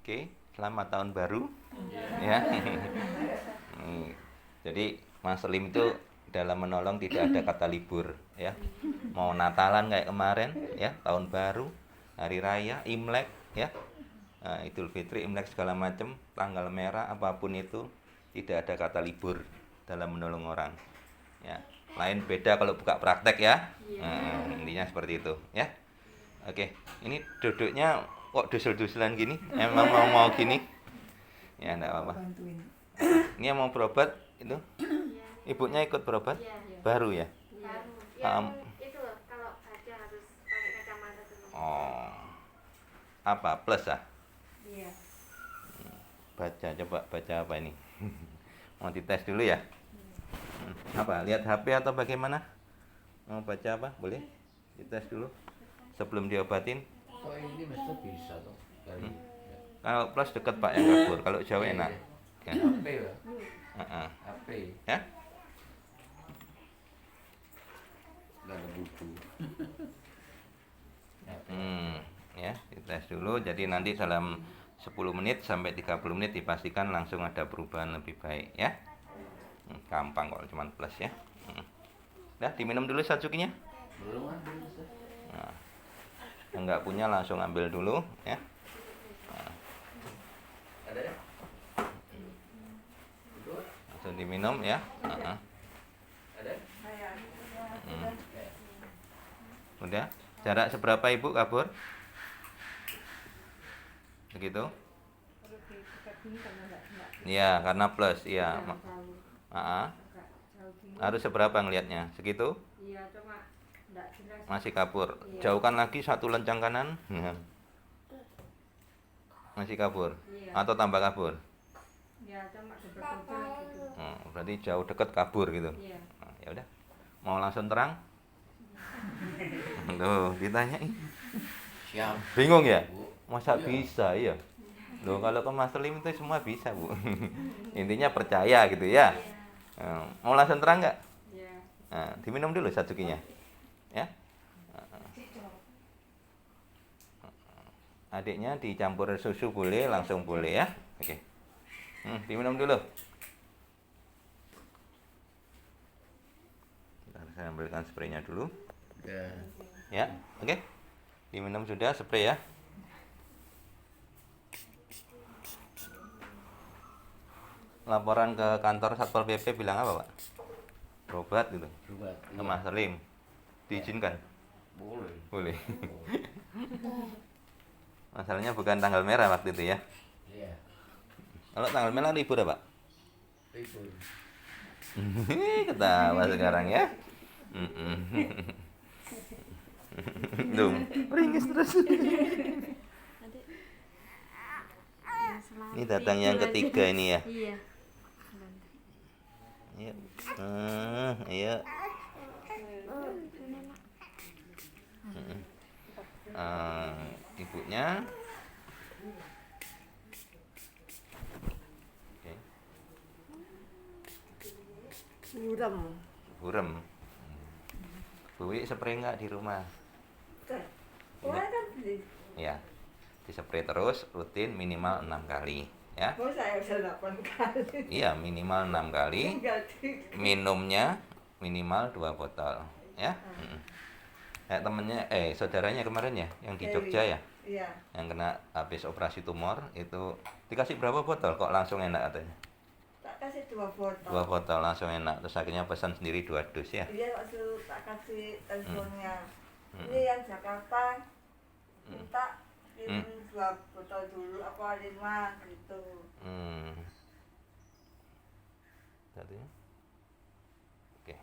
Oke, selamat tahun baru. Ya. Jadi Mas Lim itu dalam menolong tidak ada kata libur ya. Mau Natalan kayak kemarin ya, tahun baru, hari raya, Imlek ya. Idul Fitri, Imlek segala macam, tanggal merah apapun itu tidak ada kata libur dalam menolong orang. Ya. Lain beda kalau buka praktek ya. Intinya seperti itu ya. Oke, ini duduknya kok dusel-duselan gini? Emang mau gini? Ya, enggak apa-apa. Ini yang mau berobat itu? Ibunya ikut berobat? Baru ya? Baru. Itu loh, kalau baca harus pakai kacamata dulu. Oh. Apa? Plus ah? Iya. Baca, coba baca apa ini? Mau dites dulu ya? Apa? Lihat HP atau bagaimana? Mau baca apa? Boleh? Dites dulu sebelum diobatin. Kok ini mesti bisa tuh dari Kalau plus dekat Pak yang kabur, kalau jauh enak. Ya. HP ya? HP Ya? nggak ada buku. Ya, dites dulu. Jadi nanti dalam 10 menit sampai 30 menit dipastikan langsung ada perubahan lebih baik ya. Gampang kalau cuma plus ya. Dah, diminum dulu satsukinya. Belum ada Mister. Nah, yang nggak punya langsung ambil dulu ya. Ada ya? Itu Langsung diminum ya. ada? Udah. Jarak seberapa Ibu kabur? Begitu? Iya, karena plus, iya. Harus seberapa ngelihatnya? Segitu? Iya, cuma enggak jelas. Masih kabur. Jauhkan lagi satu lencang kanan. Masih kabur. Atau tambah kabur? Ya, cuma sebetulnya gitu. Berarti jauh deket kabur gitu. Iya. Ya udah. Mau langsung terang? Loh, ditanyain. Siap. Bingung ya? Bu. Masa Iya. bisa ya? Loh, kalau ke Mas Lim itu semua bisa, Bu. Intinya percaya gitu ya. Mau langsung terang nggak? Iya. Nah, diminum dulu satsukinya. Ya. Adiknya dicampur susu boleh, langsung boleh ya. Oke. Diminum dulu. Bentar, saya ambilkan spraynya dulu. Ya. Ya, oke. Diminum sudah spray ya. Laporan ke kantor Satpol PP bilang apa, Pak? Berobat gitu. Berobat. Ke Mas Lim. Diizinkan? Boleh. Boleh. Masalahnya bukan tanggal merah waktu itu ya. Iya. Kalau tanggal merah libur ya, Pak? Libur. Ketawa sekarang ya. Dum, ringis terus. Ini datang yang ketiga ini ya. Iya. Ayo. Ayo. Ibunya. Oke. Burem. Bu Wi spray nggak di rumah? Ya. Dispray terus rutin minimal 6 kali ya. Saya bisa 8 kali. Iya, minimal 6 kali. Minumnya minimal 2 botol ya. Kayak temennya saudaranya kemarin ya yang di Jogja ya. Iya. Yang kena habis operasi tumor itu dikasih berapa botol kok langsung enak katanya? Tak kasih 2 botol. 2 botol langsung enak. Terus akhirnya pesan sendiri 2 dus ya. Iya, waktu tak kasih teleponnya. Ini yang Jakarta minta kirim 2 botol dulu, apa 5 gitu. Tadinya. Oke.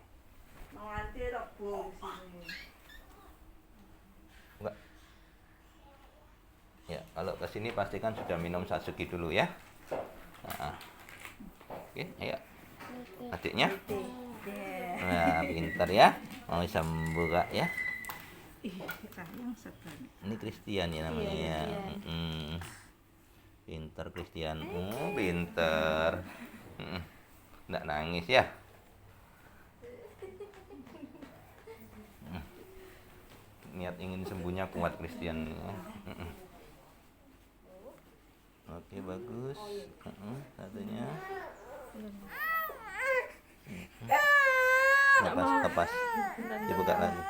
Mau nanti Rebo di sini. Enggak. Ya, kalau ke sini pastikan sudah minum Satsuki dulu ya. Oke, ayo. Adiknya. Nah, pintar ya. Mau sembuh Kak ya. Ini Christian ya namanya ya. Pintar Christian. Pintar. Nggak nangis ya. Niat ingin sembuhnya kuat Christian. Oke, bagus. Satunya. Lepas. Dibuka lagi.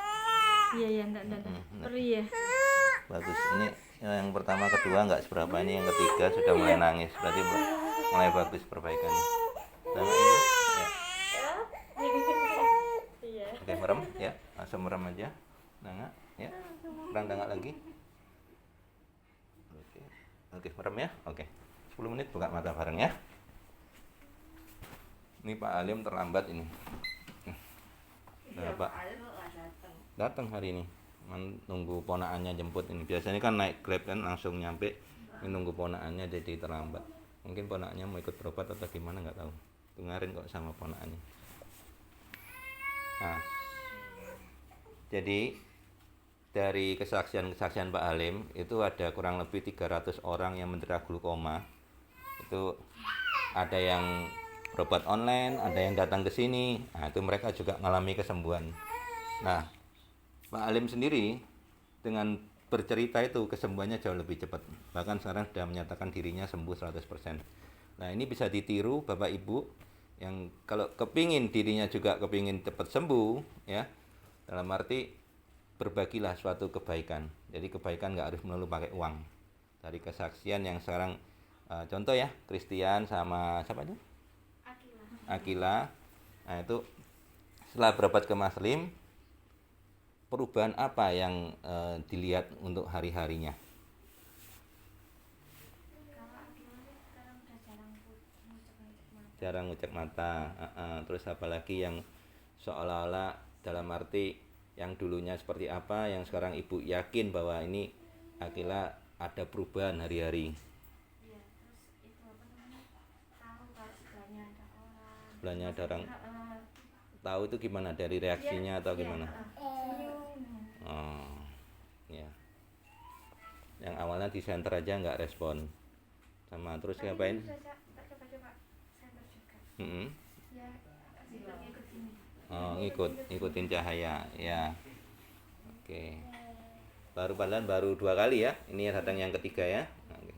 Iya, enggak. Perih ya. Bagus. Ini yang pertama, kedua nggak seberapa, ini yang ketiga sudah mulai nangis. Berarti mulai bagus perbaikannya. Sama ini ya. Iya. Oke, merem ya. Langsung merem aja. Nangak ya. Perang nangak lagi. Oke, merem ya. Oke. 10 menit buka mata bareng ya. Ini Pak Alim terlambat ini. Iya, Pak Alim kok nggak datang. datang hari ini. Nunggu ponakannya jemput ini. Biasanya kan naik Grab kan langsung nyampe. Ini nunggu ponakannya jadi terlambat. Mungkin ponakannya mau ikut berobat atau gimana nggak tahu. Dengarin kok sama ponakannya. Nah, jadi dari kesaksian Pak Halim itu ada kurang lebih 300 orang yang menderita glukoma. Itu ada yang berobat online, ada yang datang ke sini. Nah, itu mereka juga mengalami kesembuhan. Nah, Pak Halim sendiri dengan bercerita itu kesembuhannya jauh lebih cepat. Bahkan sekarang sudah menyatakan dirinya sembuh 100%. Nah, ini bisa ditiru Bapak Ibu yang kalau kepingin dirinya juga kepingin cepat sembuh ya. Dalam arti berbagilah suatu kebaikan. Jadi kebaikan nggak harus melulu pakai uang. Dari kesaksian yang sekarang contoh ya, Christian sama siapa itu? Akila. Nah, itu setelah berobat ke Mas Lim, perubahan apa yang dilihat untuk hari-harinya? Jarang ngucek mata. Terus apalagi yang seolah-olah dalam arti yang dulunya seperti apa, yang sekarang Ibu yakin bahwa ini Akila ada perubahan hari-hari. Iya, terus itu apa namanya? Tahu kalau sebelahnya ada orang. Sebelahnya ada orang. Tahu itu gimana? Dari reaksinya atau gimana? Senyum. Oh, ya. Yang awalnya di center aja nggak respon. Sama terus ngapain? Coba center juga. Ya, ngikut sini. Oh, ngikutin cahaya ya. Oke. Baru 2 kali ya. Ini datang yang ketiga ya. Oke.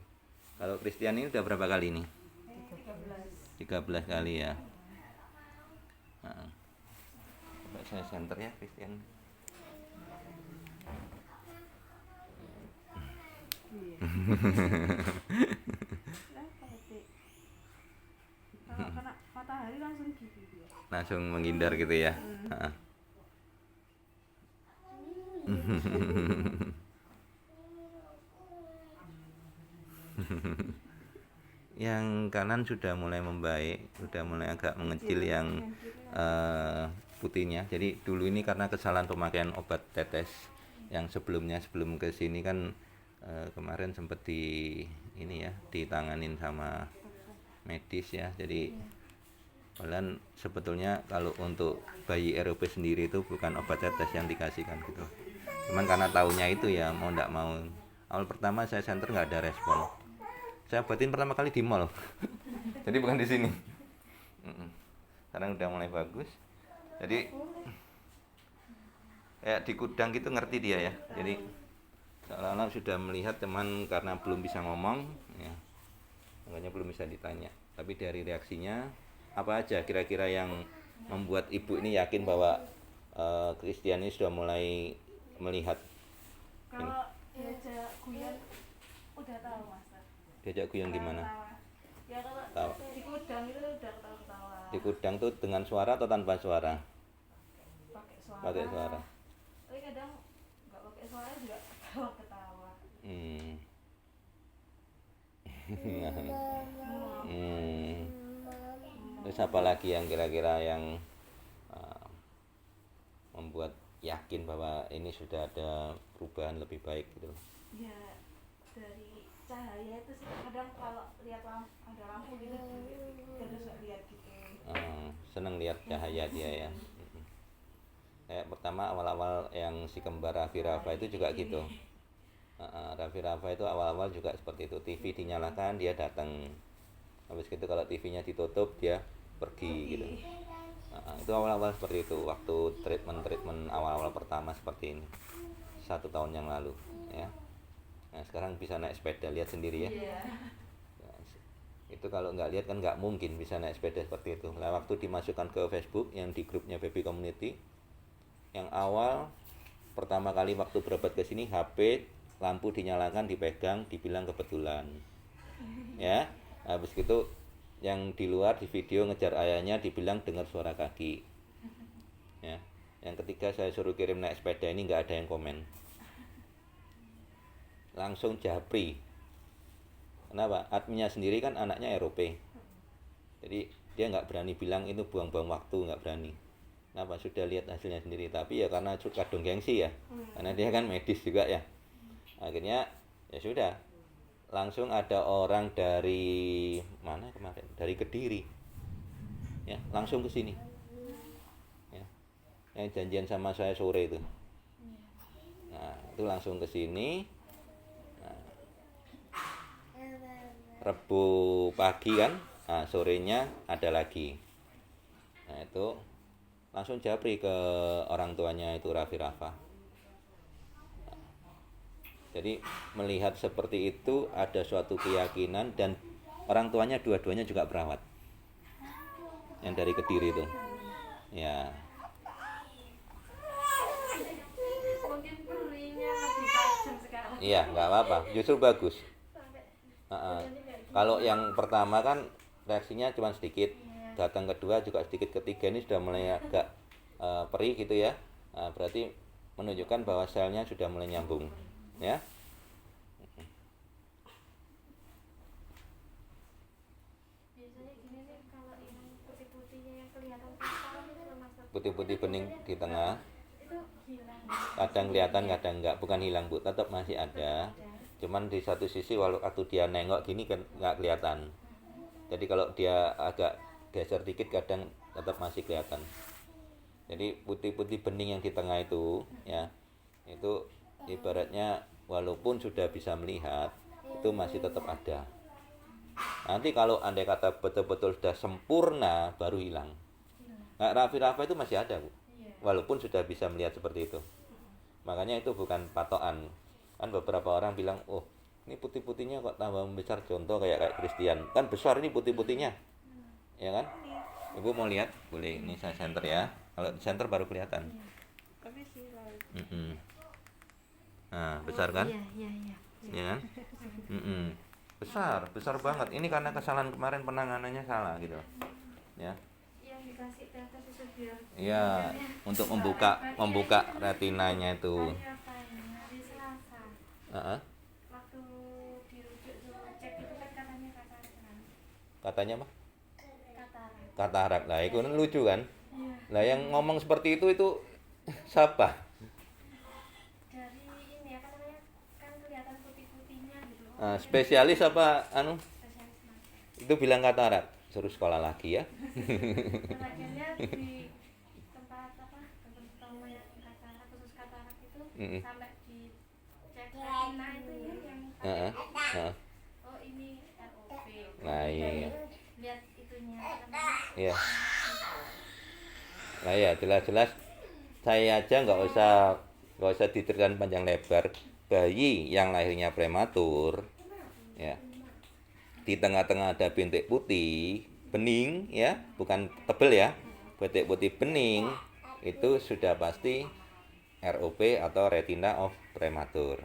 Kalau Christian ini udah berapa kali nih? 13 kali ya. Nah. Coba saya center ya Christian. Kalau kena matahari langsung gitu dia. Langsung menghindar gitu ya. Yang kanan sudah mulai membaik, sudah mulai agak mengecil yang putihnya. Jadi dulu ini karena kesalahan pemakaian obat tetes yang sebelum ke sini kan kemarin sempat ditanganin sama medis ya. Jadi bahkan sebetulnya kalau untuk bayi ROP sendiri itu bukan obat tetes yang dikasihkan gitu. Cuman karena taunya itu ya mau ndak mau. Awal pertama saya center nggak ada respon. Saya obatin pertama kali di mall. Jadi bukan di sini. Sekarang udah mulai bagus. Jadi kayak di Kudang gitu ngerti dia ya. Jadi seolah-olah sudah melihat teman karena belum bisa ngomong ya. Makanya belum bisa ditanya. Tapi dari reaksinya apa aja kira-kira yang membuat ibu ini yakin bahwa Christian ini sudah mulai melihat? Kalau diajak guyon udah tahu Mas. Diajak guyon gimana? Ya kalau Tahu. di Kudang itu udah ketawa-ketawa. Di Kudang tuh dengan suara atau tanpa suara? Pakai suara. Pakai suara. Tapi kadang nggak pakai suara juga ketawa-ketawa. Terus apa lagi yang kira-kira yang membuat yakin bahwa ini sudah ada perubahan lebih baik gitu? Ya dari cahaya itu sih kadang kalau lihat ada lampu gitu terus nggak lihat gitu. Seneng lihat cahaya dia ya. Kayak pertama awal-awal yang si kembar Raffi Rafa itu juga gitu. Raffi Rafa itu awal-awal juga seperti itu. TV dinyalakan dia datang. Habis itu kalau TV-nya ditutup dia pergi gitu. Itu awal-awal seperti itu. Waktu treatment awal-awal pertama seperti ini 1 tahun yang lalu ya. Nah sekarang bisa naik sepeda, lihat sendiri ya. itu kalau nggak lihat kan nggak mungkin bisa naik sepeda seperti itu. Nah, waktu dimasukkan ke Facebook yang di grupnya Baby Community, yang awal pertama kali waktu berobat ke sini HP lampu dinyalakan, dipegang, dibilang kebetulan. Ya, habis itu yang di luar di video ngejar ayahnya dibilang dengar suara kaki. Ya, yang ketiga saya suruh kirim naik sepeda ini nggak ada yang komen. Langsung japri. Kenapa? Adminnya sendiri kan anaknya Eropa. Jadi dia nggak berani bilang itu buang-buang waktu, nggak berani. Kenapa? Sudah lihat hasilnya sendiri. Tapi ya karena kadung gengsi ya. Karena dia kan medis juga ya. Akhirnya ya sudah. Langsung ada orang dari mana kemarin? Dari Kediri. Ya, langsung ke sini. Ya. Yang janjian sama saya sore itu. Nah, itu langsung ke sini. Rebu pagi kan, nah, sorenya ada lagi. Nah itu langsung japri ke orang tuanya itu Raffi Rafa. Jadi melihat seperti itu ada suatu keyakinan dan orang tuanya dua-duanya juga perawat. Yang dari Kediri itu. Ya. Mungkin berinya lebih tajam sekarang. Iya, nggak apa-apa. Justru bagus. Kalau yang pertama kan reaksinya cuma sedikit, datang kedua juga sedikit, ketiga ini sudah mulai agak perih gitu ya. Nah, berarti menunjukkan bahwa selnya sudah mulai nyambung, ya. Biasanya gini nih, kalau yang putih-putihnya yang kelihatan pasal itu Mas. Putih-putih bening di tengah, Itu hilang. kadang kelihatan, kadang enggak. Bukan hilang, Bu, tetap masih ada. Cuman di satu sisi waktu dia nengok gini kan nggak kelihatan. Jadi kalau dia agak geser dikit kadang tetap masih kelihatan. Jadi putih-putih bening yang di tengah itu ya, itu ibaratnya walaupun sudah bisa melihat itu masih tetap ada. Nanti kalau andai kata betul-betul sudah sempurna baru hilang. Nah, Raffi Rafa itu masih ada, Bu. Walaupun sudah bisa melihat seperti itu. Makanya itu bukan patokan. Kan beberapa orang bilang, oh ini putih-putihnya kok tambah besar, contoh kayak Christian kan besar ini putih-putihnya, ya kan? Ibu mau lihat boleh, ini saya center ya, kalau di center baru kelihatan. Tapi sih lalu. Nah besar kan? Iya. Ya kan? Besar banget. Ini karena kesalahan kemarin penanganannya salah gitu, ya. Yang dikasih tetes itu biar. Iya, untuk membuka retinanya itu. Hari Selasa. Waktu dirujuk suruh cek itu kan katanya katarak kan. Katanya apa? Katarak. Katarak. Lah itu kan lucu kan? Iya. Lah yang ngomong seperti itu siapa? Dari ini apa namanya, kan kelihatan putih-putihnya gitu. Spesialis apa Spesialis mata. itu bilang katarak, suruh sekolah lagi ya. Akhirnya di tempat yang katarak, khusus katarak itu sampai dicek retina itu ya, yang oh ini ROP. Nah iya. Lihat itunya apa namanya. Iya. Nah ya jelas-jelas saya aja nggak usah diceritain panjang lebar. Bayi yang lahirnya prematur, ya, di tengah-tengah ada bintik putih bening, ya, bukan tebel ya, bintik putih bening itu sudah pasti ROP atau retina of prematur.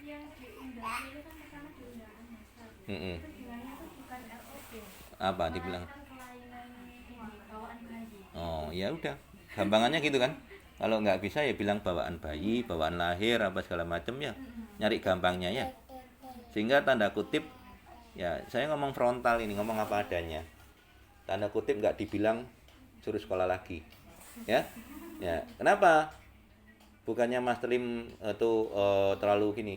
Yang diundangan itu kan pertama diundangan Mas. Itu bilangnya tuh bukan ROP. Apa dibilang? Kan kelainan ini bawaan bayi. Oh ya udah, gampangannya gitu kan. Kalau nggak bisa ya bilang bawaan bayi, bawaan lahir apa segala macam ya, nyari gampangnya ya. Sehingga tanda kutip ya saya ngomong frontal ini, ngomong apa adanya. Tanda kutip nggak dibilang suruh sekolah lagi, ya. Ya kenapa? Bukannya Mas Telim itu terlalu gini.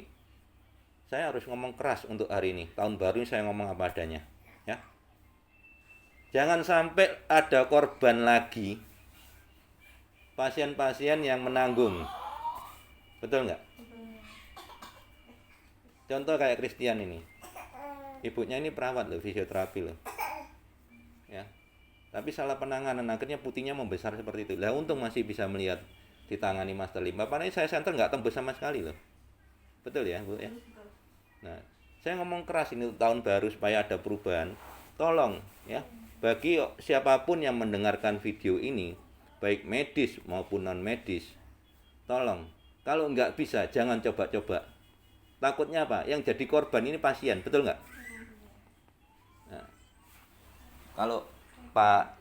Saya harus ngomong keras untuk hari ini. Tahun baru ini saya ngomong apa adanya, ya. Jangan sampai ada korban lagi. Pasien-pasien yang menanggung. Betul nggak? Contoh kayak Christian ini. Ibunya ini perawat loh, fisioterapi loh. Ya. Tapi salah penanganan, akhirnya putihnya membesar seperti itu. Lah untung masih bisa melihat ditangani Mas Telim. Bapak ini saya center nggak tembus sama sekali loh. Betul ya, Bu ya? Nah, Saya ngomong keras ini tahun baru supaya ada perubahan. Tolong ya, bagi siapapun yang mendengarkan video ini, baik medis maupun non medis, tolong kalau nggak bisa jangan coba-coba. Takutnya apa? Yang jadi korban ini pasien, betul nggak? Nah, kalau Pak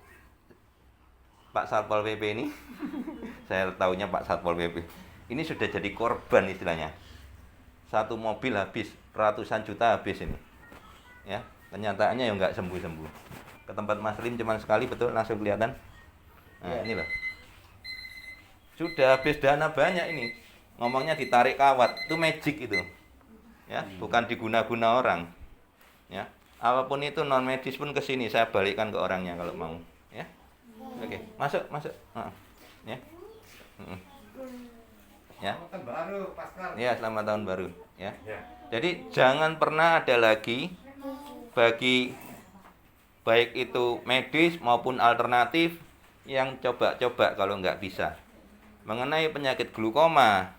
Satpol PP ini, saya tahunya Pak Satpol PP, ini sudah jadi korban istilahnya. Satu mobil habis, ratusan juta habis ini. Ya, kenyataannya ya nggak sembuh-sembuh. Ke tempat Mas Lim cuma sekali, betul, langsung kelihatan. Nah, ini loh. Sudah habis dana banyak ini. Ngomongnya ditarik kawat, itu magic itu. Ya, bukan diguna-guna orang. Ya, apapun itu non medis pun ke sini, saya balikkan ke orangnya kalau mau, ya. Oke, masuk. Ya. Ya. Tahun baru, Pascal. Ya, selamat tahun baru, ya. Ya. Jadi jangan pernah ada lagi bagi baik itu medis maupun alternatif yang coba-coba kalau nggak bisa. Mengenai penyakit glukoma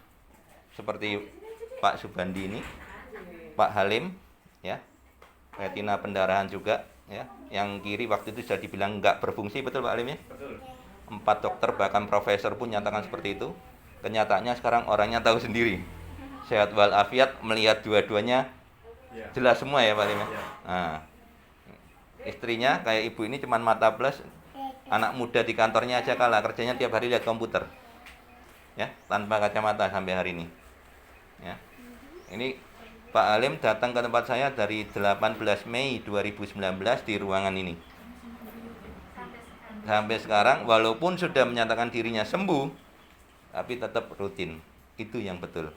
seperti Pak Subandi ini, Pak Halim, ya, retina pendarahan juga, ya. Yang kiri waktu itu sudah dibilang nggak berfungsi, betul Pak Halim ya? Betul. 4 dokter bahkan profesor pun nyatakan seperti itu. Kenyataannya sekarang orangnya tahu sendiri. Sehat walafiat, melihat dua-duanya Ya. jelas semua ya Pak Halim ya. Ya. Nah, istrinya kayak ibu ini cuman mata plus, anak muda di kantornya aja kalah, kerjanya tiap hari lihat komputer, ya, tanpa kacamata sampai hari ini, ya. Ini Pak Halim datang ke tempat saya dari 18 Mei 2019 di ruangan ini. Sampai sekarang walaupun sudah menyatakan dirinya sembuh, tapi tetap rutin. Itu yang betul.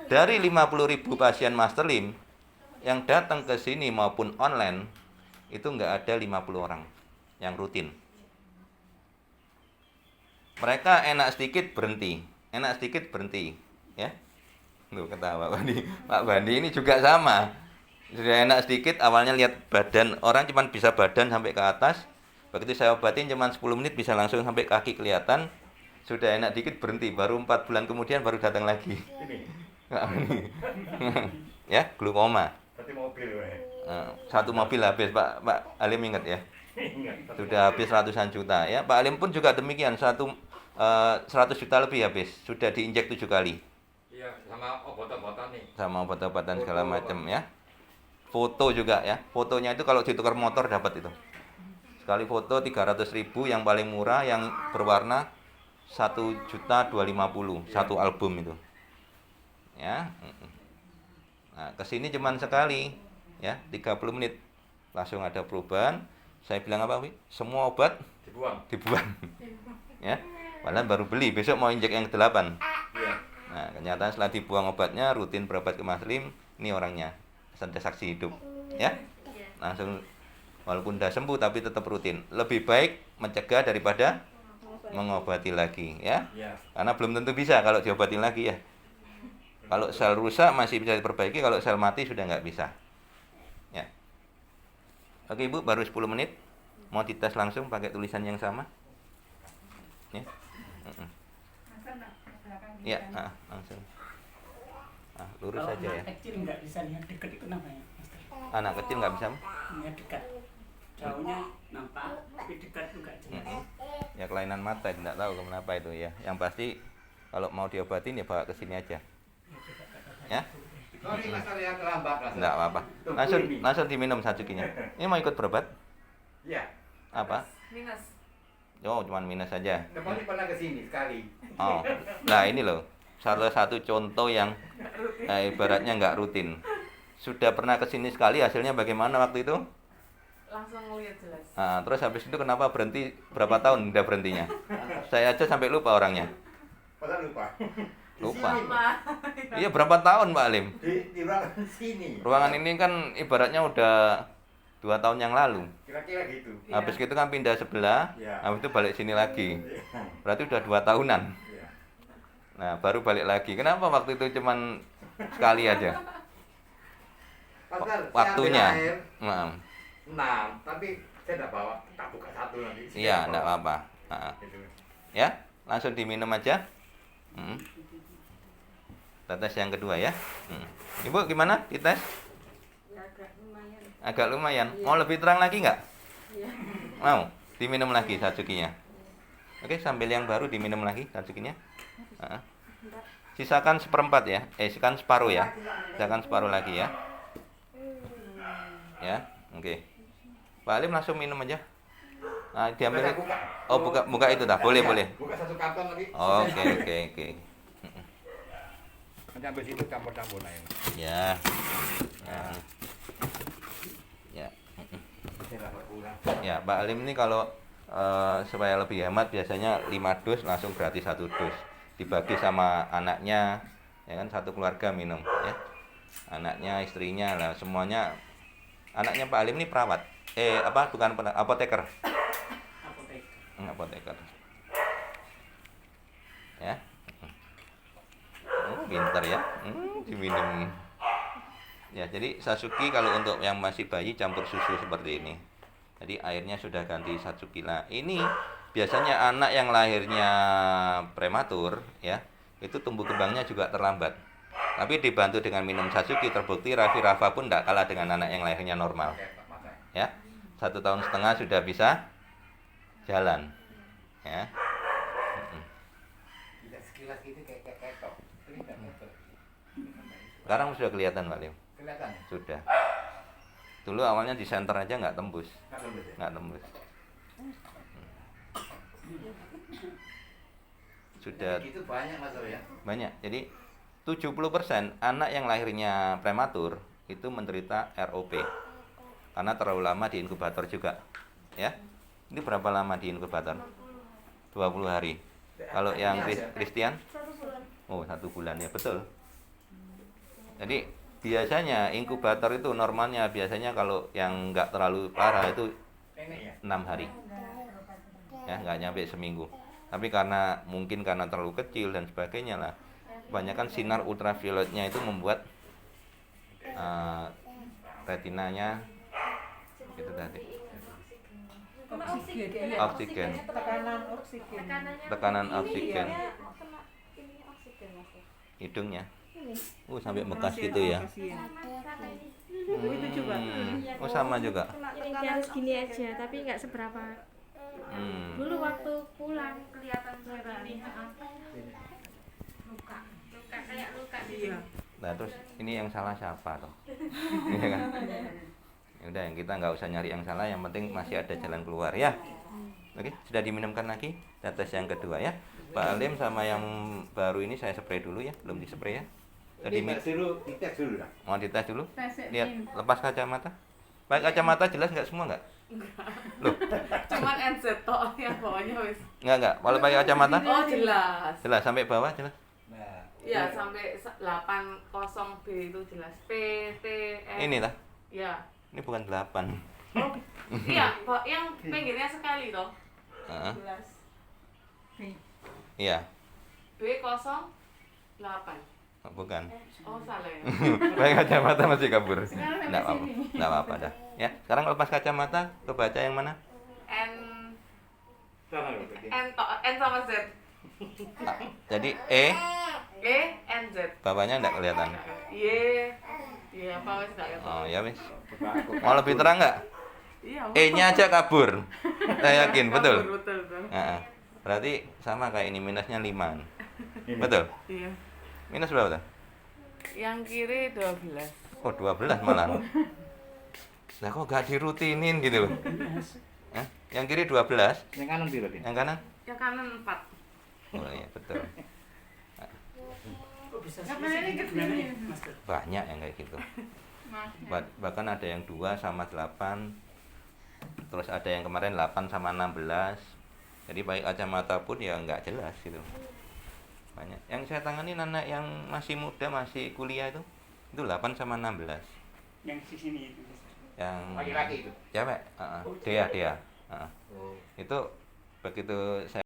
Dari 50.000 pasien Master Lim yang datang ke sini maupun online, itu nggak ada 50 orang yang rutin. Mereka enak sedikit berhenti, ya. Tuh ketawa Pak Bandi. Pak Bandi ini juga sama. Sudah enak sedikit, awalnya lihat badan orang cuman bisa badan sampai ke atas. Begitu saya obatin cuman 10 menit bisa langsung sampai kaki kelihatan. Sudah enak dikit berhenti, baru 4 bulan kemudian baru datang lagi. Ya, glukoma. Berarti mobil, Satu mobil habis, Pak Halim ingat ya. Sudah habis ratusan juta ya. Pak Halim pun juga demikian, 100 juta lebih habis. Sudah diinjek 7 kali. Iya, sama obat-obatan nih. Sama obat-obatan segala macam ya. Foto juga ya. Fotonya itu kalau ditukar motor dapat itu. Sekali foto 300.000 yang paling murah, yang berwarna 1.250.000 satu album itu. Ya. Nah, kesini cuman sekali ya, 30 menit langsung ada perubahan. Saya bilang apa, Wi? Semua obat dibuang. Ya. Padahal baru beli, besok mau injek yang ke-8. Iya. Nah, kenyataan setelah dibuang obatnya, rutin berobat ke Mas Lim, ini orangnya. Sampai saksi hidup. Ya. Langsung walaupun udah sembuh tapi tetap rutin. Lebih baik mencegah daripada mengobati lagi, ya. Iya. Karena belum tentu bisa kalau diobatin lagi ya. Kalau sel rusak masih bisa diperbaiki, kalau sel mati sudah nggak bisa. Ya. Oke Ibu, baru 10 menit. Mau dites langsung pakai tulisan yang sama. Ya. Ya, langsung. Lurus Kalau saja ya. anak kecil nggak bisa lihat dekat itu namanya, Master. Anak kecil nggak bisa. Lihat dekat. Jauhnya nampak, tapi dekat itu nggak jelas. Ya kelainan mata, tidak tahu kenapa itu ya. Yang pasti kalau mau diobatin ya bawa ke sini aja. Ya. Sorry Master ya, terlambat Master. Enggak apa-apa. Langsung diminum sajukinya. Ini mau ikut berobat? Iya. Apa? Minus. Oh, cuman minus saja. Depannya pernah ke sini sekali. Oh. Nah, ini loh. Salah satu contoh yang ibaratnya nggak rutin. Sudah pernah ke sini sekali, hasilnya bagaimana waktu itu? Langsung ngeliat jelas. Nah, terus habis itu kenapa berhenti? Berapa tahun udah berhentinya? Saya aja sampai lupa orangnya. Masa lupa? Lupa. Di sini. Iya, berapa tahun Pak Alim? Di ruangan sini. Ruangan ini kan ibaratnya udah 2 tahun yang lalu. Kira-kira gitu. Habis itu kan pindah sebelah, Iya. habis itu balik sini lagi. Iya. Berarti udah 2 tahunan. Iya. Nah, baru balik lagi. Kenapa waktu itu cuman sekali aja? Pascal, Waktunya. saya ambil air Nah, 6, tapi saya udah bawa, tak buka satu nanti. iya, enggak apa-apa. Nah, Gitu. ya, langsung diminum aja. Tetes yang kedua ya. Ibu gimana dites? Agak lumayan. Mau lebih terang lagi nggak? Mau? Diminum lagi Satsukinya. Oke, sambil yang baru diminum lagi Satsukinya. Sisakan seperempat ya. Sisakan separuh ya. Sisakan separuh lagi ya. Ya, oke. Pak Alim langsung minum aja. Nah, diambil. Oh, buka itu dah. Boleh. Buka satu karton lagi. Oke. Nanti ambil situ campur-campur nah ini. Ya. Ya. Ya, Pak Alim ini kalau supaya lebih hemat biasanya 5 dus langsung gratis 1 dus. Dibagi sama anaknya, ya kan, satu keluarga minum ya. Anaknya, istrinya lah semuanya. Anaknya Pak Alim ini perawat. Bukan apoteker. Apoteker. Ya. Oh, pintar ya. Diminum. Ya, jadi Satsuki kalau untuk yang masih bayi campur susu seperti ini. Jadi airnya sudah ganti Satsuki. Nah, ini biasanya anak yang lahirnya prematur ya, itu tumbuh kembangnya juga terlambat. Tapi dibantu dengan minum Satsuki terbukti Raffi Rafa pun tidak kalah dengan anak yang lahirnya normal. Ya. 1,5 tahun sudah bisa jalan. Ya. Tidak sekilas gitu kayak ketok. Sekarang sudah kelihatan, Pak Lim. Kelihatan. Sudah. Dulu awalnya di center aja nggak tembus. Nggak tembus. Sudah Itu banyak Mas ya. banyak. Jadi 70% anak yang lahirnya prematur itu menderita ROP. Karena terlalu lama di inkubator juga. Ya. Ini berapa lama di inkubator? 20 hari. Kalau yang Christian? 1 bulan. Oh, 1 bulan ya, betul. Jadi biasanya inkubator itu normalnya biasanya kalau yang nggak terlalu parah itu 6 hari. Ya, nggak nyampe seminggu. Tapi mungkin karena terlalu kecil dan sebagainya lah. Kebanyakan sinar ultravioletnya itu membuat retinanya itu tadi. Oksigen. Tekanan oksigen. Hidungnya. Sampai bekas gitu ya. Itu juga. Oh, sama juga. Ini harus gini aja, tapi nggak seberapa. Dulu waktu pulang kelihatan seperti ini. Luka kayak luka di. Nah, terus ini yang salah siapa toh? Iya kan? Ya udah, yang kita nggak usah nyari yang salah, yang penting masih ada jalan keluar ya. Oke, sudah diminumkan lagi tetes yang kedua ya. Pak Alim sama yang baru ini saya spray dulu ya, belum dispray ya. Tadi dites dulu dah. mau dites dulu? Lihat, lepas kacamata. Pakai kacamata jelas nggak semua nggak? Loh, Cuman NZ toh yang bawahnya wis. nggak. Kalau pakai kacamata? Oh jelas. Jelas sampai bawah jelas. Nah, Ya sampai 80B itu jelas. P T N. Ini lah. Ya. Ini bukan 8. Oh. Iya, yang pinggirnya sekali toh. Heeh. Jelas. Iya, B08. bukan. Oh salah ya. Pakai kacamata masih kabur. Nggak apa-apa dah. Ya, sekarang lepas kacamata, kebaca yang mana? N sama Z. Jadi E N Z. bawahnya nggak kelihatan. Y apa wis gak ya? Oh ya wis. Mau lebih terang nggak? Iya. E-nya aja kabur. Saya yakin, betul. Betul. Nah, berarti sama kayak ini, minusnya 5. Betul? Iya. Minus berapa tuh? Yang kiri 12. Oh, 12 malah. Nah, kok gak dirutinin gitu loh. Yang kiri 12, yang kanan biru ini. yang kanan? Yang kanan 4. Oh iya, betul. Kok bisa Yang mana ini gede? Banyak yang kayak gitu. Bahkan ada yang 2 sama 8. Terus ada yang kemarin 8 sama 16. Jadi baik kacamata pun ya nggak jelas gitu. Banyak. Yang saya tangani anak yang masih muda, masih kuliah itu 8 sama 16. yang di sini itu. Yang Laki-laki itu. cewek, Dia. Itu begitu saya